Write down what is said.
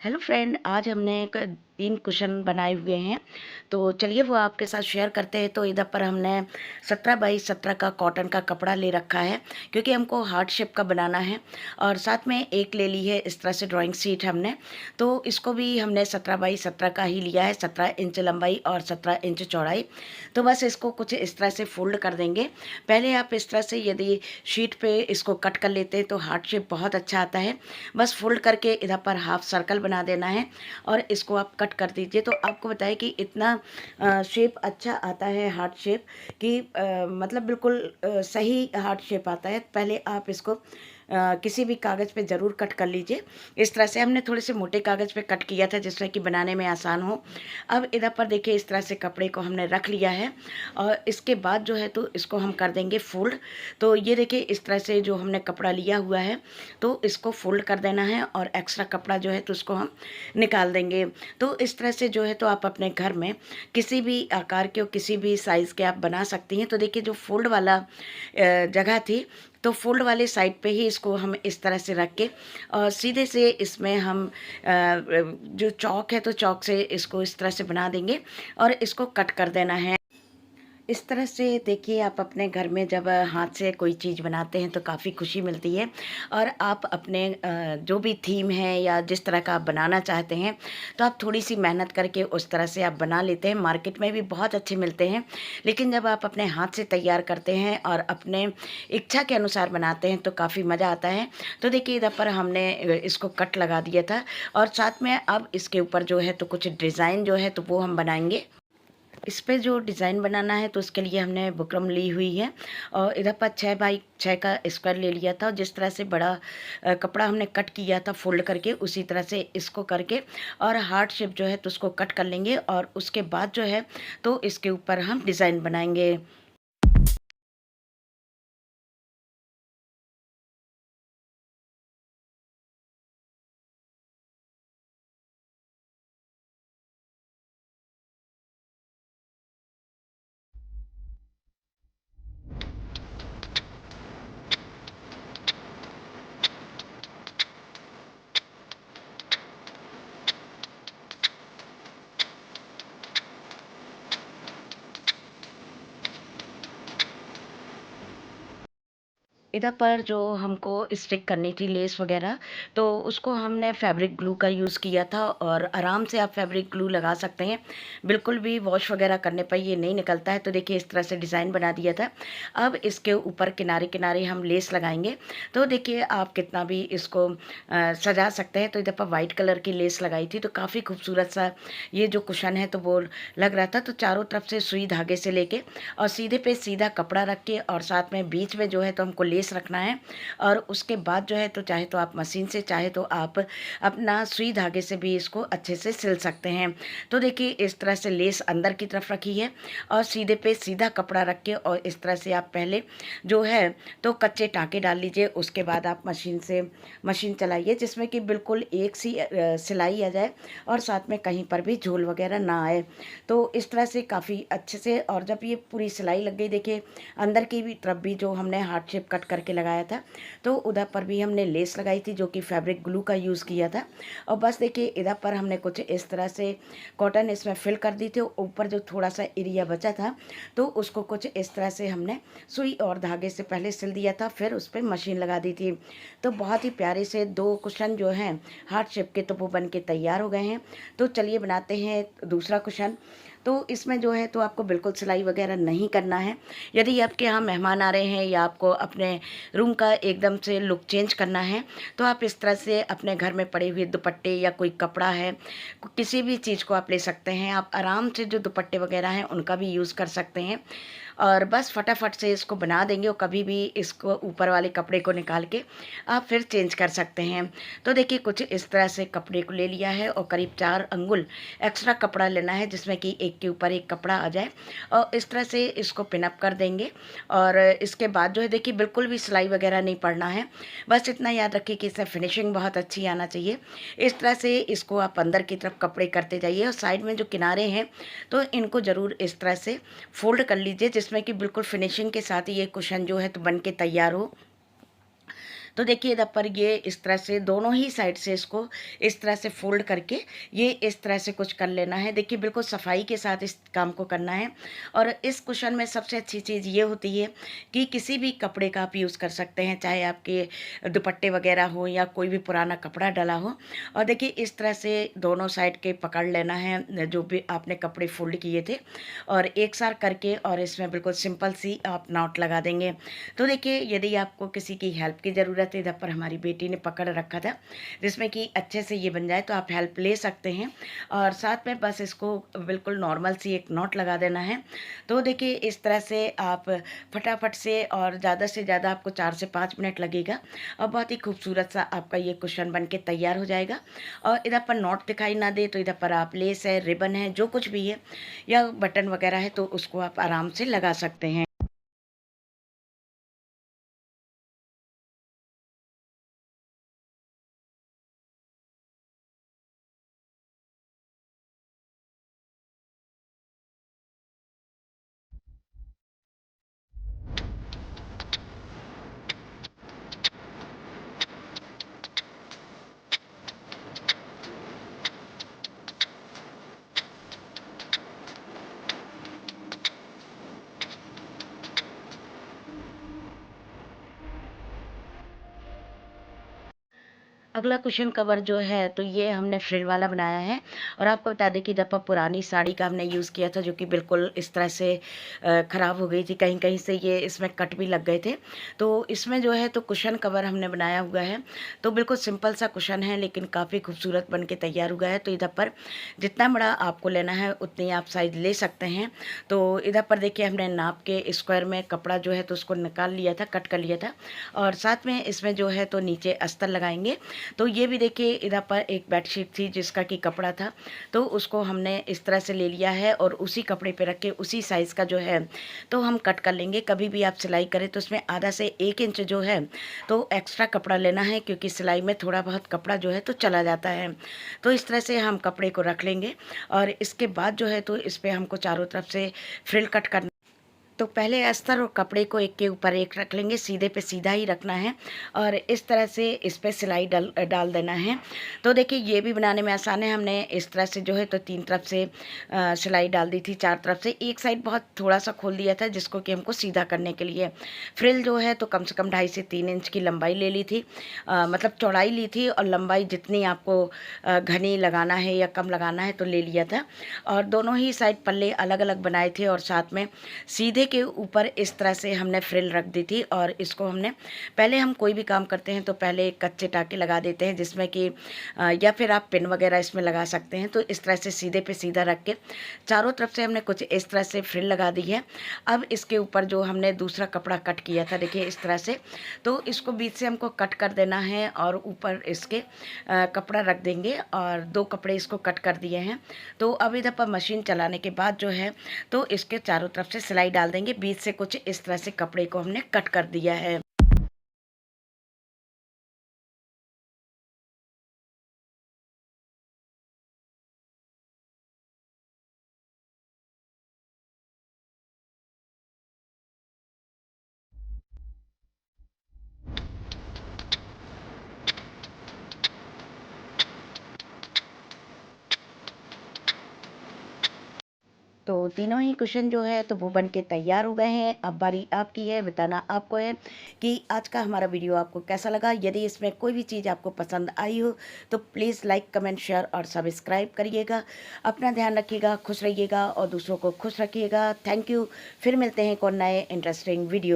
Hello friend, आज हमने 3 cushion बनाए हुए हैं। तो चलिए वो आपके साथ शेयर करते हैं। तो इधर पर हमने 17 बाई 17 का कॉटन का कपड़ा ले रखा है, क्योंकि हमको हार्ट शेप का बनाना है। और साथ में एक ले ली है इस तरह से ड्राइंग शीट हमने। तो इसको भी हमने 17 बाई 17 का ही लिया है, 17 इंच लंबाई और 17 इंच चौड़ाई। तो बस इसको कुछ इस तरह से फोल्ड कर देंगे। पहले आप इस तरह से यदि शीट पे इसको कट कर लेते हैं तो हार्ट शेप बहुत अच्छा आता है। बस फोल्ड करके इधर पर हाफ सर्कल बना देना है और इसको आप कट कर दीजिए। तो आपको बताए कि इतना शेप अच्छा आता है हार्ट शेप कि मतलब बिल्कुल सही हार्ट शेप आता है। पहले आप इसको किसी भी कागज़ पे ज़रूर कट कर लीजिए। इस तरह से हमने थोड़े से मोटे कागज़ पे कट किया था, जिसमें कि बनाने में आसान हो। अब इधर पर देखिए इस तरह से कपड़े को हमने रख लिया है और इसके बाद जो है तो इसको हम कर देंगे फोल्ड। तो ये देखिए इस तरह से जो हमने कपड़ा लिया हुआ है तो इसको फोल्ड कर देना है और एक्स्ट्रा कपड़ा जो है तो उसको हम निकाल देंगे। तो इस तरह से जो है तो आप अपने घर में किसी भी आकार के और किसी भी साइज़ के आप बना सकती हैं। तो देखिए जो फोल्ड वाला जगह थी, तो फोल्ड वाले साइड पे ही इसको हम इस तरह से रख के और सीधे से इसमें हम जो चौक है तो चौक से इसको इस तरह से बना देंगे और इसको कट कर देना है। इस तरह से देखिए आप अपने घर में जब हाथ से कोई चीज़ बनाते हैं तो काफ़ी खुशी मिलती है। और आप अपने जो भी थीम है या जिस तरह का आप बनाना चाहते हैं तो आप थोड़ी सी मेहनत करके उस तरह से आप बना लेते हैं। मार्केट में भी बहुत अच्छे मिलते हैं, लेकिन जब आप अपने हाथ से तैयार करते हैं और अपने इच्छा के अनुसार बनाते हैं तो काफ़ी मज़ा आता है। तो देखिए इधर पर हमने इसको कट लगा दिया था और साथ में अब इसके ऊपर जो है तो कुछ डिज़ाइन जो है तो वो हम बनाएंगे। इस पे जो डिज़ाइन बनाना है तो उसके लिए हमने बुकरम ली हुई है और इधर पर 6 बाई 6 का स्क्वायर ले लिया था। और जिस तरह से बड़ा कपड़ा हमने कट किया था फोल्ड करके, उसी तरह से इसको करके और हार्ट शेप जो है तो उसको कट कर लेंगे और उसके बाद जो है तो इसके ऊपर हम डिज़ाइन बनाएंगे। इधर पर जो हमको स्टिक करनी थी लेस वगैरह, तो उसको हमने फैब्रिक ग्लू का यूज़ किया था और आराम से आप फैब्रिक ग्लू लगा सकते हैं। बिल्कुल भी वॉश वगैरह करने पर ये नहीं निकलता है। तो देखिए इस तरह से डिज़ाइन बना दिया था। अब इसके ऊपर किनारे किनारे हम लेस लगाएंगे। तो देखिए आप कितना भी इसको सजा सकते हैं। तो इधर पर वाइट कलर की लेस लगाई थी तो काफ़ी खूबसूरत सा ये जो कुशन है तो वो लग रहा था। तो चारों तरफ से सुई धागे से लेके और सीधे पे सीधा कपड़ा रख के और साथ में बीच में जो है तो हमको लेस रखना है। और उसके बाद जो है तो चाहे तो आप मशीन से, चाहे तो आप अपना सुई धागे से भी इसको अच्छे से सिल सकते हैं। तो देखिए इस तरह से लेस अंदर की तरफ रखी है और सीधे पे सीधा कपड़ा रख के और इस तरह से आप पहले जो है तो कच्चे टाँके डाल लीजिए। उसके बाद आप मशीन चलाइए जिसमें कि बिल्कुल एक सी सिलाई आ जाए और साथ में कहीं पर भी झोल वगैरह ना आए। तो इस तरह से काफ़ी अच्छे से, और जब ये पूरी सिलाई लग गई, देखिए अंदर की भी तरफ भी जो हमने हार्ट शेप कट करके लगाया था तो उधर पर भी हमने लेस लगाई थी जो कि फैब्रिक ग्लू का यूज़ किया था। और बस देखिए इधर पर हमने कुछ इस तरह से कॉटन इसमें फिल कर दी थी। ऊपर जो थोड़ा सा एरिया बचा था तो उसको कुछ इस तरह से हमने सुई और धागे से पहले सिल दिया था, फिर उस पर मशीन लगा दी थी। तो बहुत ही प्यारे से 2 कुशन जो हैं हार्ट शेप के तो वो बन के तैयार हो गए हैं। तो चलिए बनाते हैं दूसरा कुशन। तो इसमें जो है तो आपको बिल्कुल सिलाई वगैरह नहीं करना है। यदि आपके यहाँ मेहमान आ रहे हैं या आपको अपने रूम का एकदम से लुक चेंज करना है तो आप इस तरह से अपने घर में पड़े हुए दुपट्टे या कोई कपड़ा है, किसी भी चीज़ को आप ले सकते हैं। आप आराम से जो दुपट्टे वगैरह हैं उनका भी यूज़ कर सकते हैं और बस फटाफट से इसको बना देंगे और कभी भी इसको ऊपर वाले कपड़े को निकाल के आप फिर चेंज कर सकते हैं। तो देखिए कुछ इस तरह से कपड़े को ले लिया है और करीब 4 अंगुल एक्स्ट्रा कपड़ा लेना है जिसमें कि एक के ऊपर एक कपड़ा आ जाए और इस तरह से इसको पिनअप कर देंगे। और इसके बाद जो है देखिए बिल्कुल भी सिलाई वगैरह नहीं पड़ना है। बस इतना याद रखिए कि इससे फिनिशिंग बहुत अच्छी आना चाहिए। इस तरह से इसको आप अंदर की तरफ कपड़े करते जाइए और साइड में जो किनारे हैं तो इनको ज़रूर इस तरह से फोल्ड कर लीजिए जिसमें कि बिल्कुल फिनिशिंग के साथ ही ये कुशन जो है तो बन के तैयार हो। तो देखिए इधर पर ये इस तरह से दोनों ही साइड से इसको इस तरह से फोल्ड करके ये इस तरह से कुछ कर लेना है। देखिए बिल्कुल सफाई के साथ इस काम को करना है। और इस कुशन में सबसे अच्छी चीज़ ये होती है कि किसी भी कपड़े का आप यूज़ कर सकते हैं, चाहे आपके दुपट्टे वगैरह हो या कोई भी पुराना कपड़ा डला हो। और देखिए इस तरह से दोनों साइड के पकड़ लेना है जो भी आपने कपड़े फोल्ड किए थे, और एक साथ करके और इसमें बिल्कुल सिंपल सी आप नॉट लगा देंगे। तो देखिए यदि आपको किसी की हेल्प की ज़रूरत है, इधर पर हमारी बेटी ने पकड़ रखा था जिसमें कि अच्छे से ये बन जाए, तो आप हेल्प ले सकते हैं। और साथ में बस इसको बिल्कुल नॉर्मल सी एक नॉट लगा देना है। तो देखिए इस तरह से आप फटाफट से, और ज़्यादा से ज़्यादा आपको 4 से 5 मिनट लगेगा, और बहुत ही खूबसूरत सा आपका ये कुशन बन के तैयार हो जाएगा। और इधर पर नॉट दिखाई ना दे तो इधर पर आप लेस है, रिबन है, जो कुछ भी है या बटन वगैरह है, तो उसको आप आराम से लगा सकते हैं। अगला कुशन कवर जो है तो ये हमने फ्रिल वाला बनाया है। और आपको बता दें कि जब पुरानी साड़ी का हमने यूज़ किया था, जो कि बिल्कुल इस तरह से ख़राब हो गई थी, कहीं कहीं से ये इसमें कट भी लग गए थे। तो इसमें जो है तो कुशन कवर हमने बनाया हुआ है। तो बिल्कुल सिंपल सा कुशन है, लेकिन काफ़ी खूबसूरत बन के तैयार हुआ है। तो इधर पर जितना बड़ा आपको लेना है उतनी आप साइज़ ले सकते हैं। तो इधर पर देखिए हमने नाप के स्क्वायर में कपड़ा जो है तो उसको निकाल लिया था, कट कर लिया था। और साथ में इसमें जो है तो नीचे अस्तर लगाएंगे। तो ये भी देखिए इधर पर एक बेडशीट थी जिसका कि कपड़ा था, तो उसको हमने इस तरह से ले लिया है, और उसी कपड़े पे रख के उसी साइज़ का जो है तो हम कट कर लेंगे। कभी भी आप सिलाई करें तो उसमें आधा से 1 इंच जो है तो एक्स्ट्रा कपड़ा लेना है, क्योंकि सिलाई में थोड़ा बहुत कपड़ा जो है तो चला जाता है। तो इस तरह से हम कपड़े को रख लेंगे, और इसके बाद जो है तो इस पर हमको चारों तरफ से फ्रिल कट करना। तो पहले अस्तर और कपड़े को एक के ऊपर एक रख लेंगे, सीधे पे सीधा ही रखना है, और इस तरह से इस पे सिलाई डाल डाल देना है। तो देखिए ये भी बनाने में आसान है। हमने इस तरह से जो है तो 3 तरफ से सिलाई डाल दी थी, 4 तरफ से। एक साइड बहुत थोड़ा सा खोल दिया था जिसको कि हमको सीधा करने के लिए। फ्रिल जो है तो कम से कम 2.5 से 3 इंच की लंबाई ले ली थी, मतलब चौड़ाई ली थी, और लंबाई जितनी आपको घनी लगाना है या कम लगाना है तो ले लिया था। और दोनों ही साइड पल्ले अलग अलग बनाए थे, और साथ में सीधे के ऊपर इस तरह से हमने फ्रिल रख दी थी। और इसको हमने, पहले हम कोई भी काम करते हैं तो पहले कच्चे टाके लगा देते हैं, जिसमें कि या फिर आप पिन वगैरह इसमें लगा सकते हैं। तो इस तरह से सीधे पे सीधा रख के चारों तरफ से हमने कुछ इस तरह से फ्रिल लगा दी है। अब इसके ऊपर जो हमने दूसरा कपड़ा कट किया था, देखिए इस तरह से, तो इसको बीच से हमको कट कर देना है, और ऊपर इसके कपड़ा रख देंगे, और 2 कपड़े इसको कट कर दिए हैं। तो अब इधर पर मशीन चलाने के बाद जो है तो इसके चारों तरफ से सिलाई डाल देंगे। बीच से कुछ इस तरह से कपड़े को हमने कट कर दिया है। तो तीनों ही कुशन जो है तो वो बन के तैयार हो गए हैं। अब बारी आपकी है, बताना आपको है कि आज का हमारा वीडियो आपको कैसा लगा। यदि इसमें कोई भी चीज़ आपको पसंद आई हो तो प्लीज़ लाइक, कमेंट, शेयर और सब्सक्राइब करिएगा। अपना ध्यान रखिएगा, खुश रहिएगा और दूसरों को खुश रखिएगा। Thank you. फिर मिलते हैं एक और नए इंटरेस्टिंग वीडियो।